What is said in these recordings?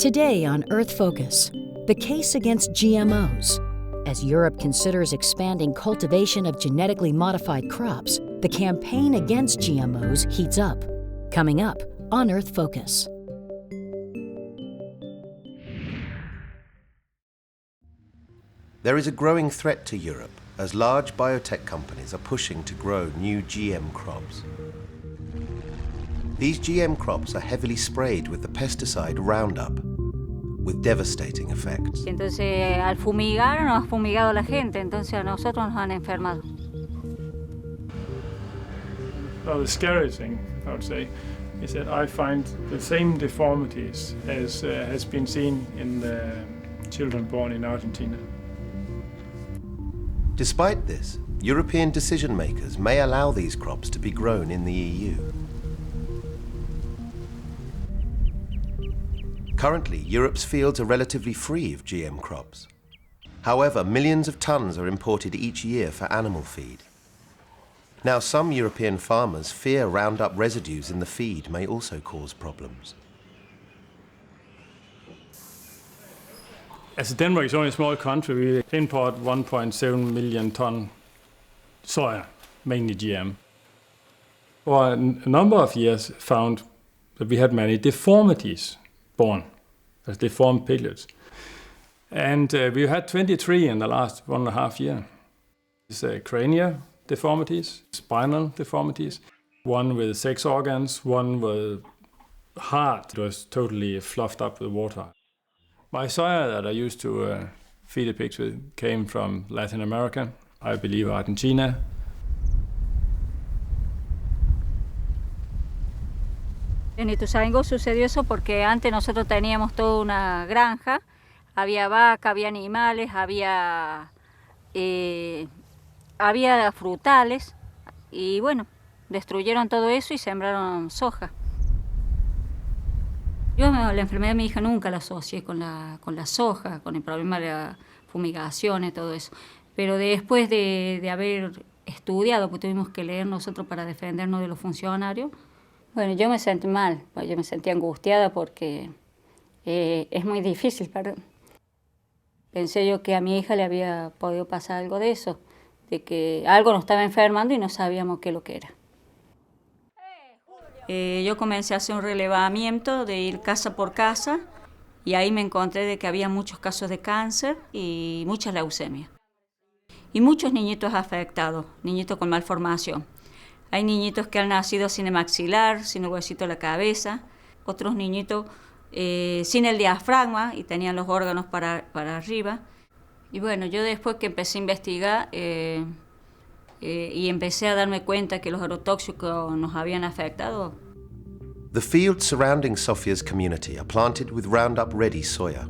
Today on Earth Focus, the case against GMOs. As Europe considers expanding cultivation of genetically modified crops, the campaign against GMOs heats up. Coming up on Earth Focus. There is a growing threat to Europe as large biotech companies are pushing to grow new GM crops. These GM crops are heavily sprayed with the pesticide Roundup, with devastating effects. Entonces, al fumigar, nos ha fumigado la gente, entonces a nosotros nos han enfermado. Well, the scary thing, I would say, is that I find the same deformities as has been seen in the children born in Argentina. Despite this, European decision makers may allow these crops to be grown in the EU. Currently, Europe's fields are relatively free of GM crops. However, millions of tons are imported each year for animal feed. Now, some European farmers fear Roundup residues in the feed may also cause problems. As Denmark is only a small country, we import 1.7 million ton soya, mainly GM. For a number of years, found that we had many deformities born as deformed piglets. And we had 23 in the last 1.5 years. It's cranial deformities, spinal deformities, one with 6 organs, one with heart that was totally fluffed up with water. My soya that I used to feed the pigs with came from Latin America, I believe Argentina. En Ituzaingó sucedió eso porque antes nosotros teníamos toda una granja, había vaca, había animales, había frutales y bueno, destruyeron todo eso y sembraron soja. Yo la enfermedad de mi hija nunca la asocié con la soja, con el problema de la fumigación y todo eso. Pero después de haber estudiado, pues tuvimos que leer nosotros para defendernos de los funcionarios, bueno, yo me sentí mal, yo me sentí angustiada porque es muy difícil. Pensé yo que a mi hija le había podido pasar algo de eso, de que algo nos estaba enfermando y no sabíamos qué es lo que era. Yo comencé a hacer un relevamiento de ir casa por casa y ahí me encontré de que había muchos casos de cáncer y mucha leucemia. Y muchos niñitos afectados, niñitos con malformación. Hay niñitos que han nacido sin el maxilar, sin el huesito de la cabeza, otros niñitos sin el diafragma y tenían los órganos para arriba. Y bueno, yo después que empecé a investigar y empecé a darme cuenta que los agrotóxicos nos habían afectado. The fields surrounding Sofia's community are planted with Roundup-ready soya.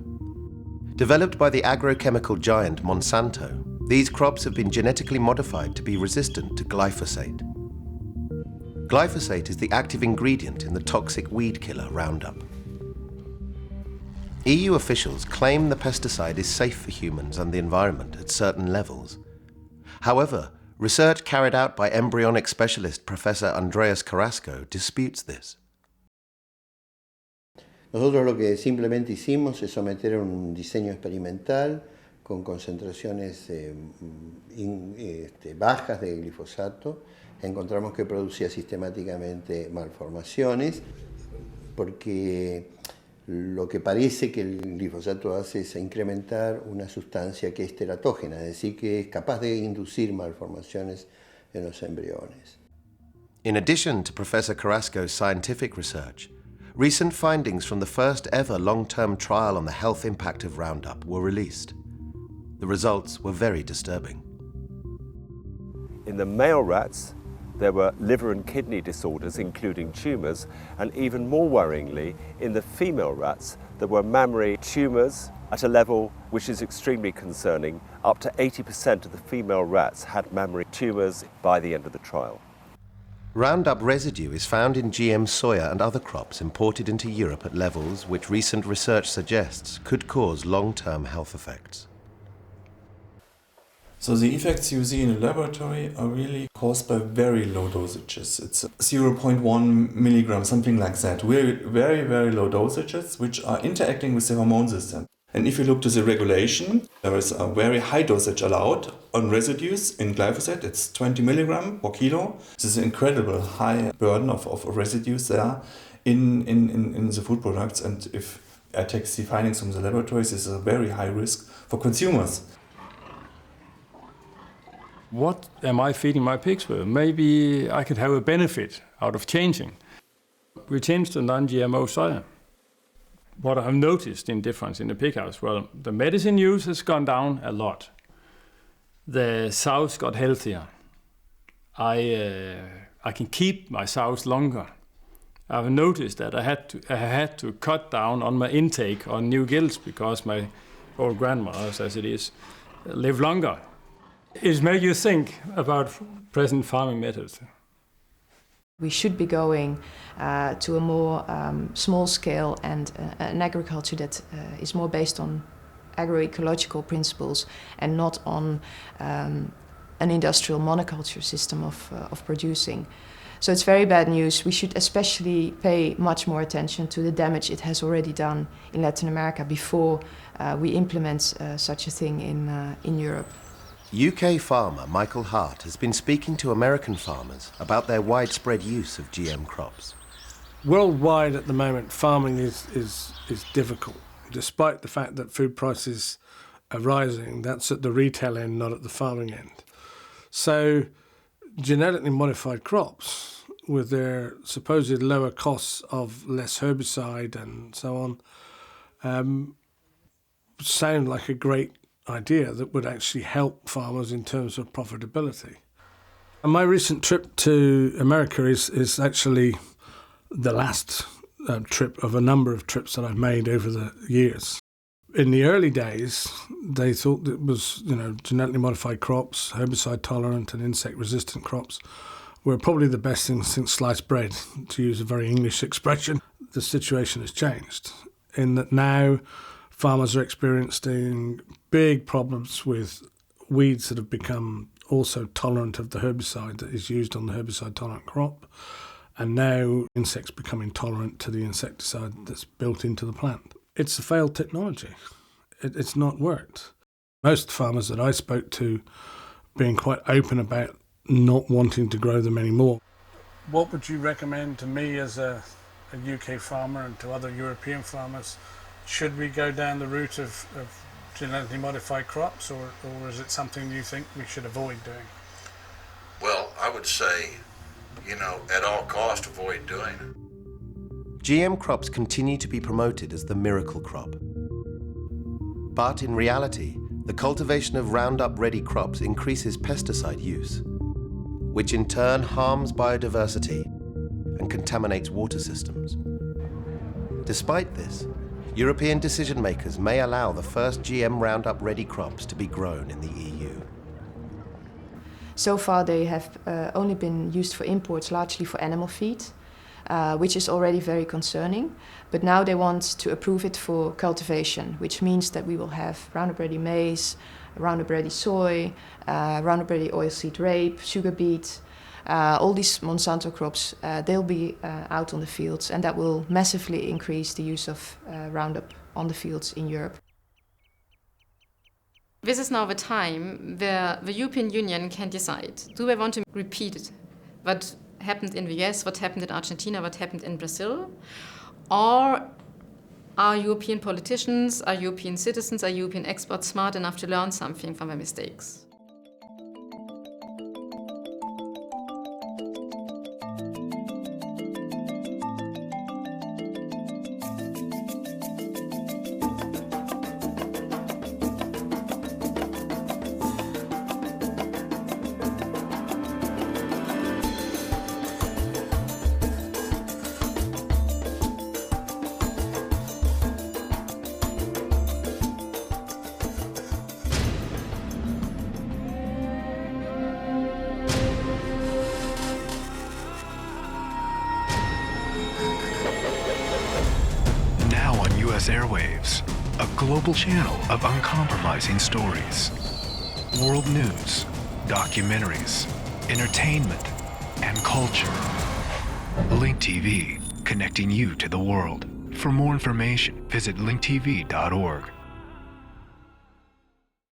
Developed by the agrochemical giant Monsanto, these crops have been genetically modified to be resistant to glyphosate. Glyphosate is the active ingredient in the toxic weed killer Roundup. EU officials claim the pesticide is safe for humans and the environment at certain levels. However, research carried out by embryonic specialist Professor Andreas Carrasco disputes this. Nosotros lo que simplemente hicimos es someter a un diseño experimental con concentraciones bajas de glifosato. Encontramos que producía sistemáticamente malformaciones porque lo que parece que el glifosato hace es incrementar una sustancia que es teratógena, es decir, que es capaz de inducir malformaciones en los embriones. In addition to Professor Carrasco's scientific research, recent findings from the first ever long-term trial on the health impact of Roundup were released. The results were very disturbing. In the male rats, there were liver and kidney disorders, including tumours, and even more worryingly, in the female rats, there were mammary tumours at a level which is extremely concerning. Up to 80% of the female rats had mammary tumours by the end of the trial. Roundup residue is found in GM soya and other crops imported into Europe at levels which recent research suggests could cause long-term health effects. So the effects you see in a laboratory are really caused by very low dosages. It's 0.1 milligram, something like that. Very, very, very low dosages, which are interacting with the hormone system. And if you look to the regulation, there is a very high dosage allowed on residues in glyphosate. It's 20 milligram per kilo. This is an incredible high burden of residues there in the food products. And if I take the findings from the laboratories, this is a very high risk for consumers. What am I feeding my pigs with? Maybe I could have a benefit out of changing. We changed to non-GMO soya. What I've noticed in difference in the pig house, well, the medicine use has gone down a lot. The sows got healthier. I can keep my sows longer. I've noticed that I had to cut down on my intake on new gilts because my old grandmothers, as it is, live longer. It makes you think about present farming methods. We should be going to a more small scale and an agriculture that is more based on agroecological principles and not on an industrial monoculture system of producing. So it's very bad news. We should especially pay much more attention to the damage it has already done in Latin America before we implement such a thing in Europe. UK farmer Michael Hart has been speaking to American farmers about their widespread use of GM crops. Worldwide at the moment, farming is difficult. Despite the fact that food prices are rising, that's at the retail end, not at the farming end. So genetically modified crops, with their supposed lower costs of less herbicide and so on, sound like a great idea that would actually help farmers in terms of profitability. And my recent trip to America is actually the last trip of a number of trips that I've made over the years. In the early days, they thought that it was, genetically modified crops, herbicide tolerant and insect resistant crops were probably the best thing since sliced bread, to use a very English expression. The situation has changed in that now farmers are experiencing big problems with weeds that have become also tolerant of the herbicide that is used on the herbicide-tolerant crop, and now insects become intolerant to the insecticide that's built into the plant. It's a failed technology. It's not worked. Most farmers that I spoke to being quite open about not wanting to grow them anymore. What would you recommend to me as a UK farmer and to other European farmers? Should we go down the route of genetically modified crops, or is it something you think we should avoid doing? Well, I would say, at all cost, avoid doing it. GM crops continue to be promoted as the miracle crop. But in reality, the cultivation of Roundup-ready crops increases pesticide use, which in turn harms biodiversity and contaminates water systems. Despite this, European decision makers may allow the first GM Roundup-ready crops to be grown in the EU. So far they have only been used for imports, largely for animal feed, which is already very concerning. But now they want to approve it for cultivation, which means that we will have Roundup-ready maize, Roundup-ready soy, Roundup-ready oilseed rape, sugar beet. All these Monsanto crops, they'll be out on the fields, and that will massively increase the use of Roundup on the fields in Europe. This is now the time where the European Union can decide, do they want to repeat what happened in the US, what happened in Argentina, what happened in Brazil? Or are European politicians, are European citizens, are European experts smart enough to learn something from their mistakes? Airwaves, a global channel of uncompromising stories. world news, documentaries, entertainment, and culture. Link TV, connecting you to the world. For more information, visit linktv.org.